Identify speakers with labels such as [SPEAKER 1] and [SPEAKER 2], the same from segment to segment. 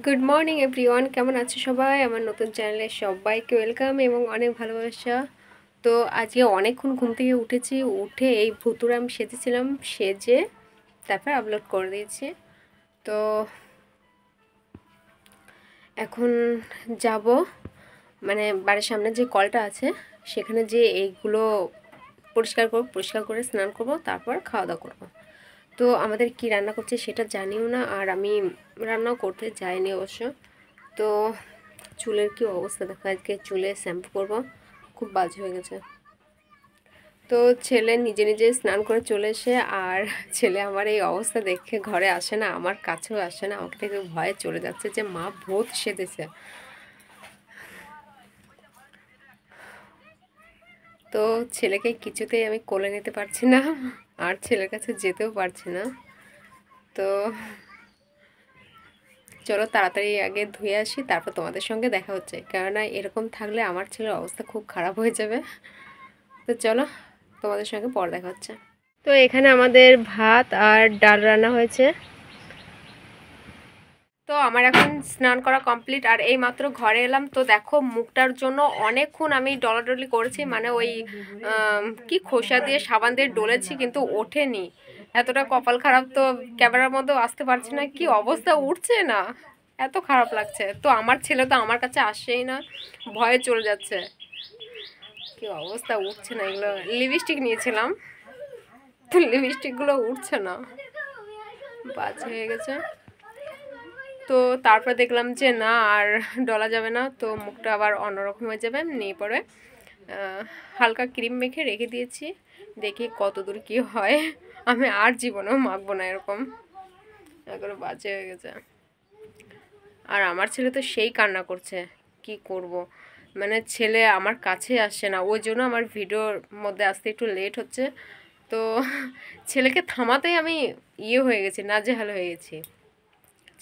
[SPEAKER 1] Good morning everyone, কেমন আছো সবাই? আমার নতুন চ্যানেলে সবাইকে ওয়েলকাম এবং অনেক ভালোবাসা। তো আজকে অনেকক্ষণ ঘুম থেকে উঠেছি, উঠে এই ভুতুড়ে আমি সেজেছিলাম, সেজে তারপর আপলোড করে দিয়েছি। তো এখন যাব, মানে বাড়ির সামনে যে কলটা আছে সেখানে যে এইগুলো পরিষ্কার করে স্নান করব, তারপর খাওয়া দাওয়া করবো। তো আমাদের কি রান্না করছে সেটা জানিও না, আর আমি রান্নাও করতে যাইনি অবশ্য। তো চুলের কি অবস্থা দেখো, আজকে চুলে শ্যাম্পু করব, খুব বাজে হয়ে গেছে। তো ছেলে নিজে নিজে স্নান করে চলে এসে, আর ছেলে আমার এই অবস্থা দেখে ঘরে আসে না, আমার কাছেও আসে না, আমাকে থেকে ভয়ে চলে যাচ্ছে যে মা ভূত সেজেছে। তো ছেলেকে কিছুতেই আমি কোলে নিতে পারছি না, আর ছেলের কাছে যেতেও পারছি না। তো চলো তাড়াতাড়ি আগে ধুয়ে আসি, তারপর তোমাদের সঙ্গে দেখা হচ্ছে, কেননা এরকম থাকলে আমার ছেলের অবস্থা খুব খারাপ হয়ে যাবে। তো চলো তোমাদের সঙ্গে পরে দেখা হচ্ছে। তো এখানে আমাদের ভাত আর ডাল রান্না হয়েছে। তো আমার এখন স্নান করা কমপ্লিট, আর এই মাত্র ঘরে এলাম। তো দেখো মুখটার জন্য অনেকক্ষণ আমি ডলাডলি করেছি, মানে ওই কি খোসা দিয়ে সাবান দিয়ে ডলেছি, কিন্তু ওঠেনি। এতটা কপাল খারাপ, তো ক্যামেরার মধ্যেও আসতে পারছি না, কি অবস্থা, উঠছে না, এত খারাপ লাগছে। তো আমার ছেলে তো আমার কাছে আসেই না, ভয়ে চলে যাচ্ছে। কি অবস্থা, উঠছে না। এগুলো লিপস্টিক নিয়েছিলাম, তো লিপস্টিকগুলো উঠছে না, বাজে হয়ে গেছে। তো তারপর দেখলাম যে না, আর ডলা যাবে না, তো মুখটা আবার অন্যরকম হয়ে যাবে। নিয়ে পরে হালকা ক্রিম মেখে রেখে দিয়েছি, দেখি কত দূর কী হয়। আমি আর জীবনেও মাখবো না এরকম, এগুলো বাজে হয়ে গেছে। আর আমার ছেলে তো সেই কান্না করছে, কি করব, মানে ছেলে আমার কাছে আসছে না, ওই জন্য আমার ভিডিওর মধ্যে আসতে একটু লেট হচ্ছে। তো ছেলেকে থামাতেই আমি হয়ে গেছি, নাজেহাল হয়ে গেছি।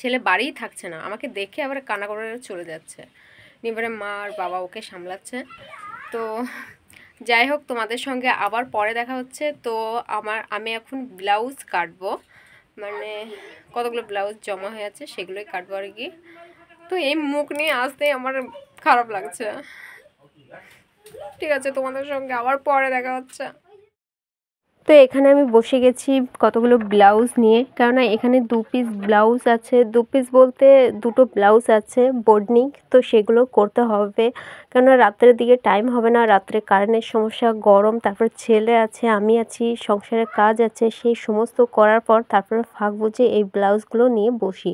[SPEAKER 1] ছেলে বাড়িই থাকছে না, আমাকে দেখে আবার কান্না করে চলে যাচ্ছে। এবারে মা আর বাবা ওকে সামলাচ্ছে। তো যাই হোক, তোমাদের সঙ্গে আবার পরে দেখা হচ্ছে। তো আমি এখন ব্লাউজ কাটবো, মানে কতগুলো ব্লাউজ জমা হয়ে আছে সেগুলোই কাটবো আর কি। তো এই মুখ নিয়ে আসতেই আমার খারাপ লাগছে। ঠিক আছে, তোমাদের সঙ্গে আবার পরে দেখা হচ্ছে। তো এখানে আমি বসে গেছি কতগুলো ব্লাউজ নিয়ে, কেননা এখানে 2 পিস ব্লাউজ আছে, 2 পিস বলতে দুটো ব্লাউজ আছে বোর্ডনিং, তো সেগুলো করতে হবে, কেননা রাত্রের দিকে টাইম হবে না, রাত্রে কারেন্টের সমস্যা, গরম, তারপর ছেলে আছে, আমি আছি, সংসারের কাজ আছে, সেই সমস্ত করার পর তারপরে ফাঁক বুঝে এই ব্লাউজগুলো নিয়ে বসি।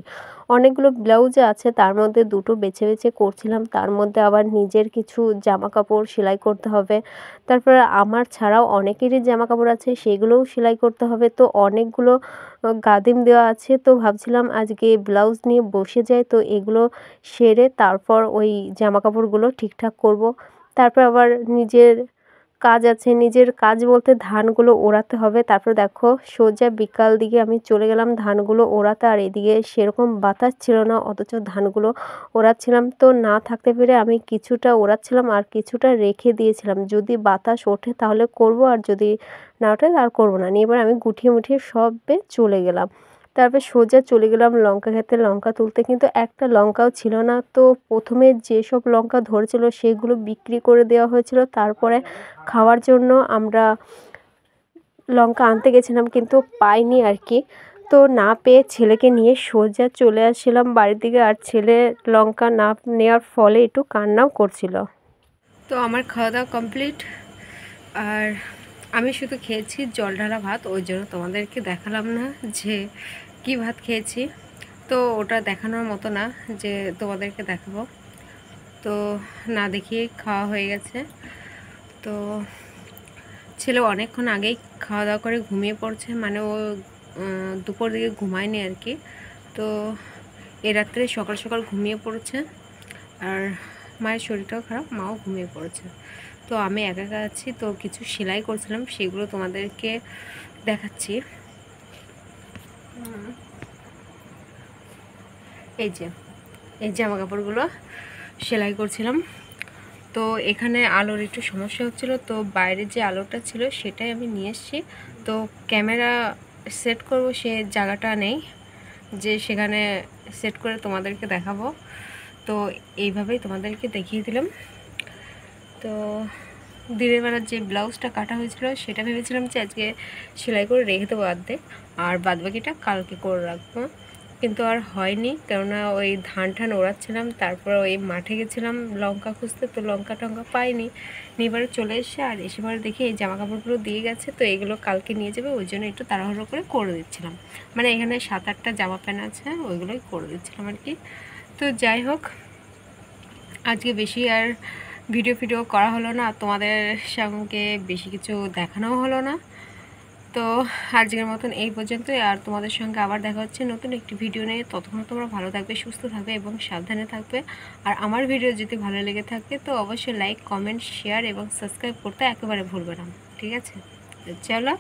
[SPEAKER 1] অনেকগুলো ব্লাউজ আছে, তার মধ্যে দুটো বেছে বেছে করছিলাম, তার মধ্যে আবার নিজের কিছু জামা কাপড় সেলাই করতে হবে, তারপরে আমার ছাড়াও অনেকেরই জামা কাপড় আছে সেগুলোও সেলাই করতে হবে। তো অনেকগুলো গাদিম দেওয়া আছে, তো ভাবছিলাম আজকে ব্লাউজ নিয়ে বসে যাই, তো এগুলো সেরে তারপর ওই জামা কাপড়গুলো ঠিকঠাক করব। তারপর আবার নিজের কাজ আছে, নিজের কাজ বলতে ধানগুলো ওড়াতে হবে। তারপর দেখো সোজা বিকাল দিকে আমি চলে গেলাম ধানগুলো ওড়াতে, আর এদিকে সেরকম বাতাস ছিল না, অথচ ধানগুলো ওড়াচ্ছিলাম। তো না থাকতে পেরে আমি কিছুটা ওড়াচ্ছিলাম আর কিছুটা রেখে দিয়েছিলাম, যদি বাতাস ওঠে তাহলে করব, আর যদি না ওঠে আর করব না। নিয়ে এবার আমি গুটিয়ে মুঠিয়ে সবে চলে গেলাম। তারপর সোজা চলে গেলাম লঙ্কা খেতে লঙ্কা তুলতে, কিন্তু একটা লঙ্কাও ছিল না। তো প্রথমে যেসব লঙ্কা ধরেছিল সেগুলো বিক্রি করে দেওয়া হয়েছিল, তারপরে খাওয়ার জন্য আমরা লঙ্কা আনতে গেছিলাম, কিন্তু পাইনি আর কি। তো না পেয়ে ছেলেকে নিয়ে সোজা চলে আসছিলাম বাড়ির দিকে, আর ছেলে লঙ্কা না নেওয়ার ফলে একটু কান্নাও করছিল। তো আমার খাওয়া দাওয়া কমপ্লিট, আর আমি শুধু খেয়েছি জল ঢালা ভাত, ওই জন্য তোমাদেরকে দেখালাম না যে কি ভাত খেয়েছি। তো ওটা দেখানোর মতো না যে তোমাদেরকে দেখাবো, তো না দেখিয়ে খাওয়া হয়ে গেছে। তো ছেলে অনেকক্ষণ আগেই খাওয়া দাওয়া করে ঘুমিয়ে পড়ছে, মানে ও দুপুর দিকে ঘুমায়নি আর কি। তো এ রাত্রে সকাল সকাল ঘুমিয়ে পড়েছে, আর মায়ের শরীরটাও খারাপ, মাও ঘুমিয়ে পড়েছে। তো আমি একা একা আছি, তো কিছু সেলাই করছিলাম সেগুলো তোমাদেরকে দেখাচ্ছি। এই জামা কাপড়গুলো সেলাই করছিলাম। তো এখানে আলোর একটু সমস্যা হচ্ছিল, তো বাইরে যে আলোটা ছিল সেটাই আমি নিয়ে এসেছি। তো ক্যামেরা সেট করব সে জায়গাটা নেই, যে সেখানে সেট করে তোমাদেরকে দেখাবো। তো এইভাবেই তোমাদেরকে দেখিয়ে দিলাম। তো দিনের বেলার যে ব্লাউজটা কাটা হয়েছিল সেটা ভেবেছিলাম যে আজকে সেলাই করে রেখে দেবো অর্ধেক, আর বাদবাকিটা কালকে করে রাখবো, কিন্তু আর হয়নি। কেননা ওই ধান ওড়াচ্ছিলাম, তারপর ওই মাঠে গেছিলাম লঙ্কা খুঁজতে, তো লঙ্কা টঙ্কা পাইনি, নিয়ে চলে এসে আর এসেবার দেখি এই জামা কাপড়গুলো দিয়ে গেছে, তো এগুলো কালকে নিয়ে যাবে, ওই জন্য একটু তাড়াহুড়ো করে দিচ্ছিলাম। মানে এখানে 7-8টা জামা প্যান্ট আছে, ওইগুলোই করে দিচ্ছিলাম আর কি। তো যাই হোক, আজকে বেশি আর ভিডিও করা হলো না, তোমাদের সঙ্গে বেশি কিছু দেখানোও হলো না। তো আজকের মতন এই পর্যন্তই, আর তোমাদের সঙ্গে আবার দেখা হচ্ছে নতুন একটি ভিডিও নিয়ে। ততক্ষণ তোমরা ভালো থাকবে, সুস্থ থাকবে এবং সাবধানে থাকবে। আর আমার ভিডিও যদি ভালো লেগে থাকে তো অবশ্যই লাইক, কমেন্ট, শেয়ার এবং সাবস্ক্রাইব করতে একেবারে ভুলবে না, ঠিক আছে? চলো।